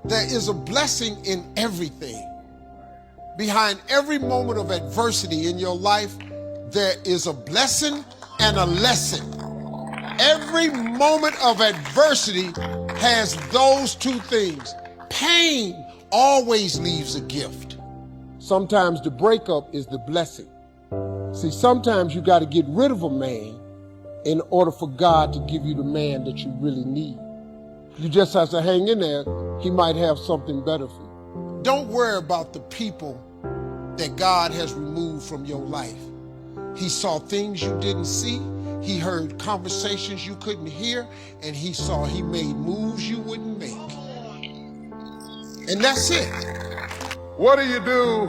There is a blessing in everything. Behind every moment of adversity in your life, there is a blessing and a lesson. Every moment of adversity has those two things. Pain always leaves a gift. Sometimes the breakup is the blessing. See, sometimes you got to get rid of a man in order for God to give you the man that you really need. You just have to hang in there. He might have something better for you. Don't worry about the people that God has removed from your life. He saw things you didn't see. He heard conversations you couldn't hear. And he made moves you wouldn't make. And that's it. What do you do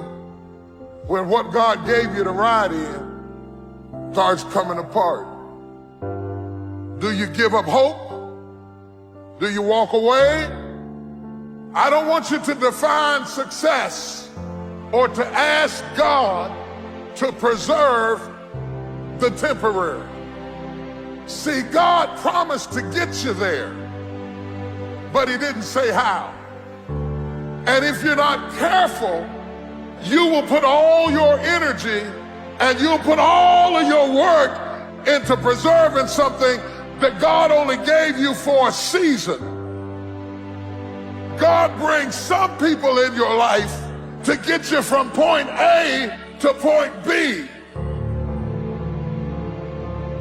when what God gave you to ride in starts coming apart? Do you give up hope? Do you walk away? I don't want you to define success or to ask God to preserve the temporary. See, God promised to get you there, but he didn't say how. And if you're not careful, you will put all your energy and you'll put all of your work into preserving something that God only gave you for a season. God brings some people in your life to get you from point A to point B.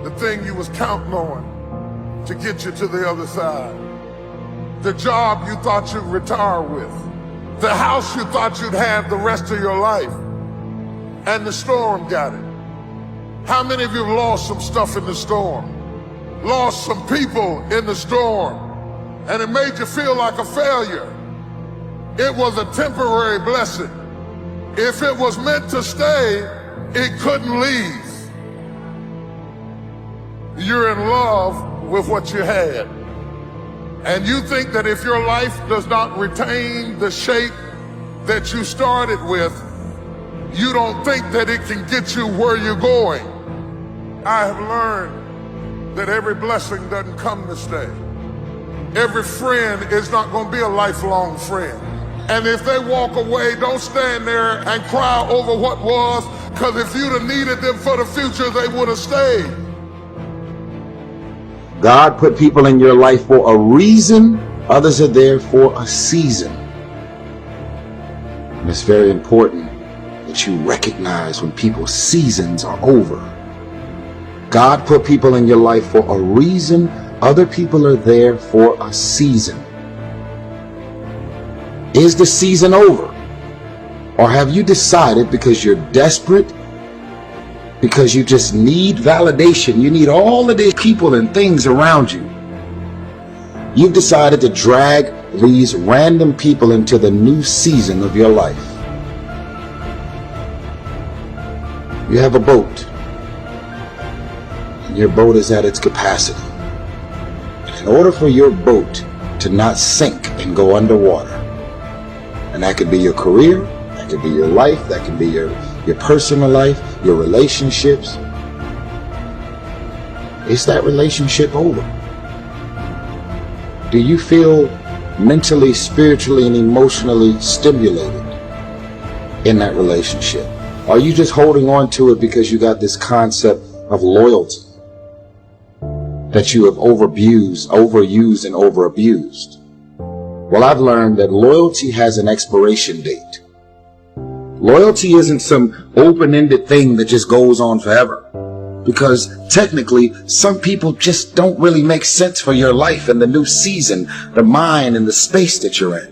The thing you was counting on to get you to the other side. The job you thought you'd retire with. The house you thought you'd have the rest of your life. And the storm got it. How many of you have lost some stuff in the storm? Lost some people in the storm, and it made you feel like a failure. It was a temporary blessing. If it was meant to stay, it couldn't leave. You're in love with what you had. And you think that if your life does not retain the shape that you started with, you don't think that it can get you where you're going. I have learned that every blessing doesn't come to stay. Every friend is not going to be a lifelong friend. And if they walk away, don't stand there and cry over what was, because if you'd have needed them for the future, they would have stayed. God put people in your life for a reason. Others are there for a season. And it's very important that you recognize when people's seasons are over. God put people in your life for a reason. Other people are there for a season. Is the season over? Or have you decided because you're desperate, because you just need validation, you need all of these people and things around you, you've decided to drag these random people into the new season of your life? You have a boat. Your boat is at its capacity. In order for your boat to not sink and go underwater, and that could be your career, that could be your life, that could be your personal life, your relationships, is that relationship over? Do you feel mentally, spiritually, and emotionally stimulated in that relationship? Are you just holding on to it because you got this concept of loyalty that you have overused and overabused? Well, I've learned that loyalty has an expiration date. Loyalty isn't some open-ended thing that just goes on forever. Because technically, some people just don't really make sense for your life and the new season, the mind and the space that you're in.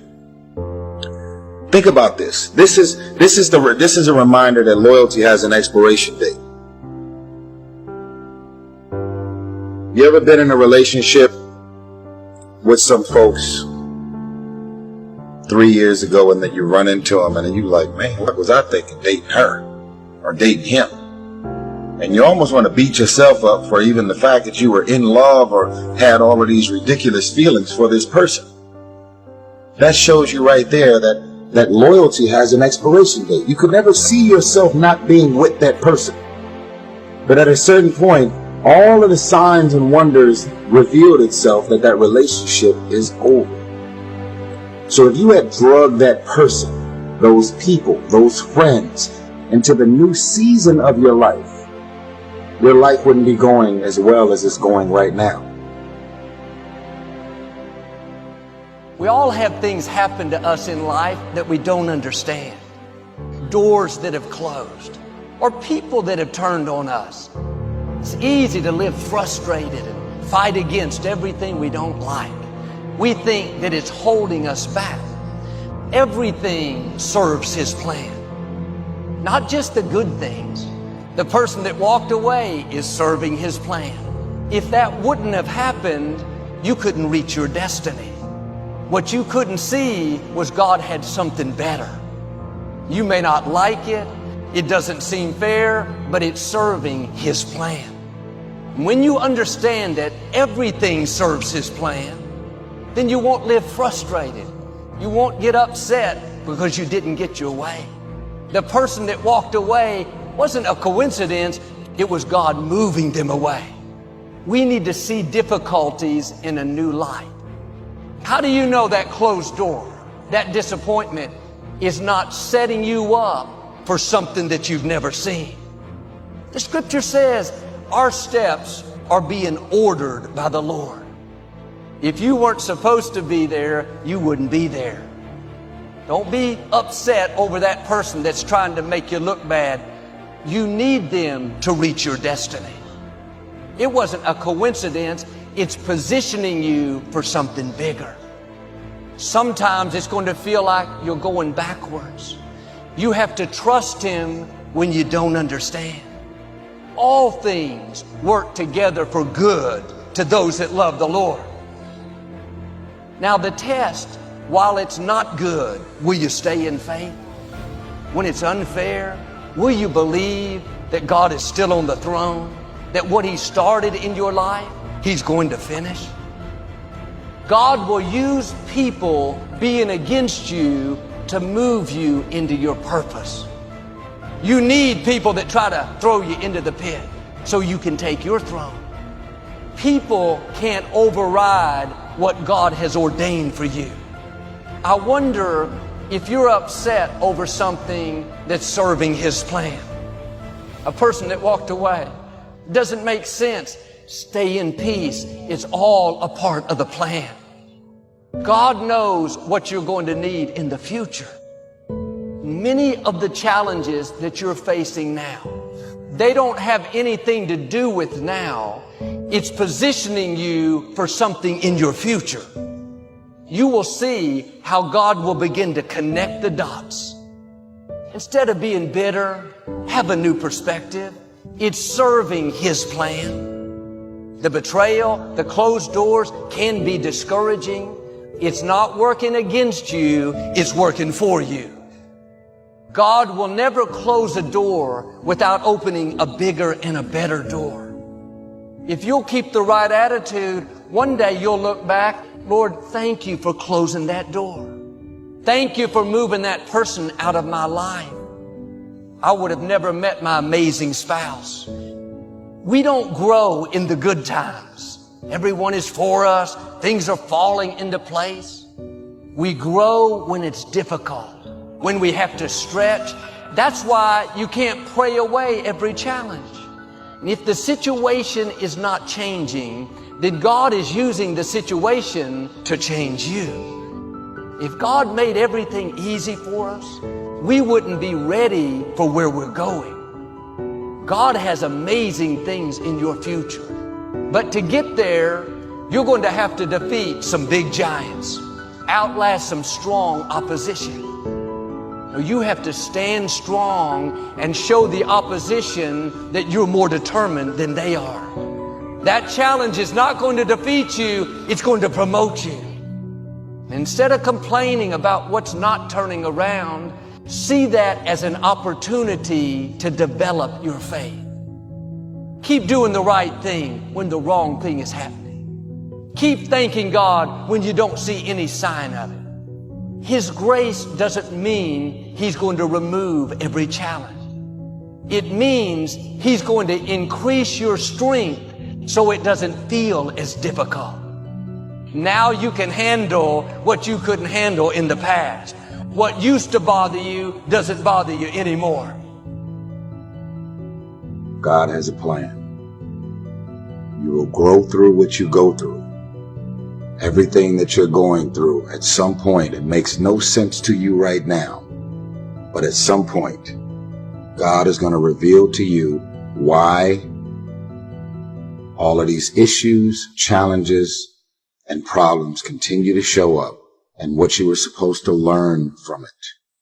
Think about this. This is a reminder that loyalty has an expiration date. You ever been in a relationship with some folks 3 years ago and then you run into them and then you like, man, what was I thinking dating her or dating him? And you almost want to beat yourself up for even the fact that you were in love or had all of these ridiculous feelings for this person. That shows you right there that loyalty has an expiration date. You could never see yourself not being with that person. But at a certain point, all of the signs and wonders revealed itself that relationship is over. So if you had drugged that person, those people, those friends, into the new season of your life wouldn't be going as well as it's going right now. We all have things happen to us in life that we don't understand. Doors that have closed, or people that have turned on us. It's easy to live frustrated and fight against everything we don't like. We think that it's holding us back. Everything serves His plan. Not just the good things. The person that walked away is serving His plan. If that wouldn't have happened, you couldn't reach your destiny. What you couldn't see was God had something better. You may not like it. It doesn't seem fair, but it's serving His plan. When you understand that everything serves His plan, then you won't live frustrated. You won't get upset because you didn't get your way. The person that walked away wasn't a coincidence. It was God moving them away. We need to see difficulties in a new light. How do you know that closed door, that disappointment, is not setting you up for something that you've never seen? The scripture says our steps are being ordered by the Lord. If you weren't supposed to be there, you wouldn't be there. Don't be upset over that person that's trying to make you look bad. You need them to reach your destiny. It wasn't a coincidence. It's positioning you for something bigger. Sometimes it's going to feel like you're going backwards. You have to trust Him when you don't understand. All things work together for good to those that love the Lord. Now the test, while it's not good, will you stay in faith? When it's unfair, will you believe that God is still on the throne? That what He started in your life, He's going to finish? God will use people being against you to move you into your purpose. You need people that try to throw you into the pit so you can take your throne. People can't override what God has ordained for you. I wonder if you're upset over something that's serving His plan. A person that walked away. Doesn't make sense. Stay in peace. It's all a part of the plan. God knows what you're going to need in the future. Many of the challenges that you're facing now, they don't have anything to do with now. It's positioning you for something in your future. You will see how God will begin to connect the dots. Instead of being bitter, have a new perspective. It's serving His plan. The betrayal, the closed doors can be discouraging. It's not working against you, it's working for you. God will never close a door without opening a bigger and a better door. If you'll keep the right attitude, one day you'll look back, Lord, thank you for closing that door. Thank you for moving that person out of my life. I would have never met my amazing spouse. We don't grow in the good times. Everyone is for us. Things are falling into place. We grow when it's difficult, when we have to stretch. That's why you can't pray away every challenge. And if the situation is not changing, then God is using the situation to change you. If God made everything easy for us, we wouldn't be ready for where we're going. God has amazing things in your future. But to get there, you're going to have to defeat some big giants, outlast some strong opposition. You have to stand strong and show the opposition that you're more determined than they are. That challenge is not going to defeat you, it's going to promote you. Instead of complaining about what's not turning around, see that as an opportunity to develop your faith. Keep doing the right thing when the wrong thing is happening. Keep thanking God when you don't see any sign of it. His grace doesn't mean He's going to remove every challenge. It means He's going to increase your strength so it doesn't feel as difficult. Now you can handle what you couldn't handle in the past. What used to bother you doesn't bother you anymore. God has a plan. You will grow through what you go through. Everything that you're going through, at some point, it makes no sense to you right now. But at some point, God is going to reveal to you why all of these issues, challenges, and problems continue to show up and what you were supposed to learn from it.